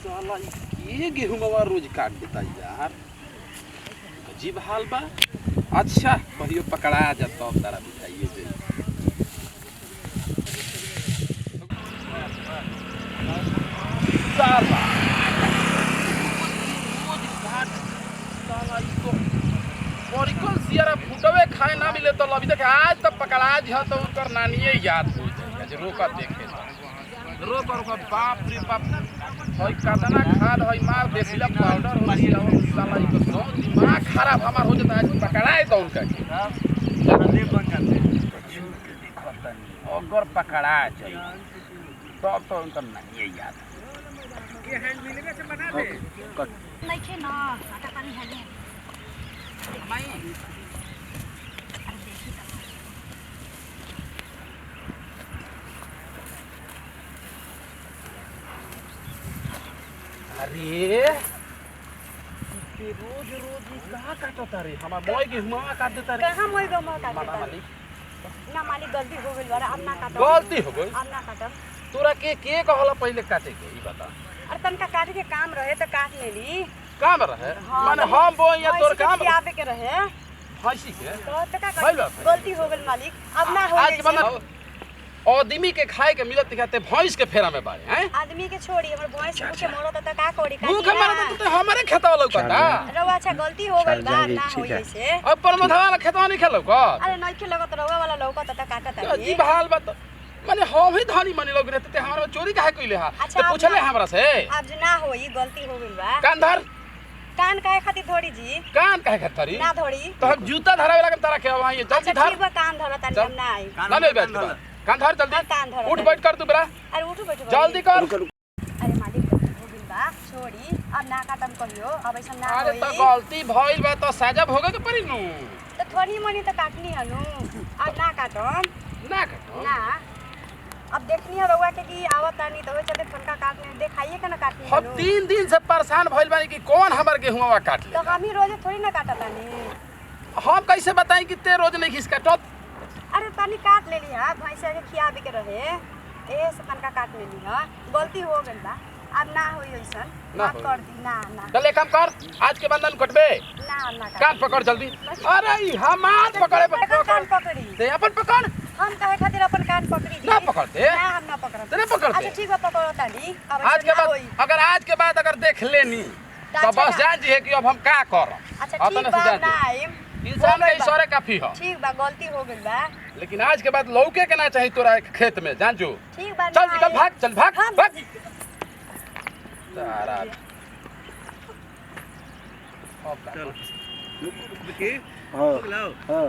साला ये गेहूं रोज काट देता यार, अजीब हाल बा। अच्छा कहियो पकड़ा जाता अब तारा बुझाइए जे साला रोज काट साला इसको परिकल सियारा फुटवे खाए ना मिले तो अभी तक आज तक पकड़ा जा तो उनकर नानिए याद हो जाएगा जे रोका देखे रोक रोक बाप रे बाप हई कतना खाद हई मार देसिला पाउडर हो सिला साला इको तो दिमाग खराब हमार हो जाता आज पकड़ाए तो उनका जल्दी बन जाते अगर पकड़ा जाए तब तो उनका नानिए याद के हैंड मिलेगा से बना दे नहीं छे ना आटा पानी है नहीं अरे रोज रोज कहाँ काटता रे हमार मोय गेहुआ काट देता रे कहां मोय गेहुआ काट देता मालिक ना मालिक गलती हो गइल बारे अब ना काटब गलती हो गइल अब ना काटब तोरा के कहला पहले काटे के ई बता अरे तनका काटे के काम रहे तो काट लेली काम रहे माने हम बो या तोर काम खियाबे के रहे हंसी के तो का गलती हो गइल मालिक अब ना हो आज बना आदमी के खाए के मिलत कहते भैंस के फेरा में बारे हैं आदमी के छोड़ी हमर भैंस के मोड़ो त का कोड़ी का भूख मारे तो हमारे खेतवा लौकता रवा अच्छा गलती हो गइल बा ना होई ऐसे अब परमधवा वाला खेतवा नहीं खेलौ का अरे नहीं खेलगत रवा वाला लौकत त काटत है अजीब हाल बा माने हम ही धानी माने लोग रहते ते हमरा चोरी काहे कइले हा तो पूछले हमरा से अब ना होई गलती हो गइल बा कान धर कान काहे खातिर धोड़ी जी कान काहे खातिर ना धोड़ी तो जूता धरावे लगे तारा के वहां ये जल्दी धर ठीक बा कान धरत हम ना आई ना नहीं बैठ कान धर जल्दी कान धर उठ बैठ कर तू बरा अरे उठ बैठ जल्दी कर अरे मालिक हो गइल बा छोड़ी अब ना काटम कहियो अब ऐसा ना अरे होई तो गलती भइल बा तो सजा भोगे के पड़ी नु तो थोड़ी मनी तो काटनी हनु अब ना काटम ना काटो ना अब देखनी है रउआ के कि आवत आनी तो चले फनका काटने देखाइए के ना काटनी हम 3 दिन से परेशान भइल बानी कि कौन हमर गेहुआ काट ले तो हम ही रोज थोड़ी ना काटत आनी हम कैसे बताई कि ते रोज नहीं घिस काटत अरे पानी काट लेली हां भैंसा के खियाबे के रहे ए से फनका काट लेली हां गलती हो गइल बा अब ना होई ऐसन ना कर दी ना ना चल एक काम कर आज के बंधन कटबे ना ना कान पकड़ जल्दी अरे हमार पकड़े कान पकड़ी ते अपन पकड़ हम काहे खातिर अपन कान पकड़ी ना पकड़ते ना हम ना पकड़ते तेरे पकड़ते अच्छा ठीक बा पकड़ो ताली अब आज के बाद आज के बाद अगर देख लेनी तो बस जान जी है कि अब हम का कर अच्छा ठीक बा ना आइम इंसान के इशारे काफी है ठीक बा गलती हो गइल बा लेकिन आज के बाद लौके के ना चाहिए तोरा खेत में जान जो ठीक बा चल निकल भाग चल भाग भाग तारा अब रुक के हां हां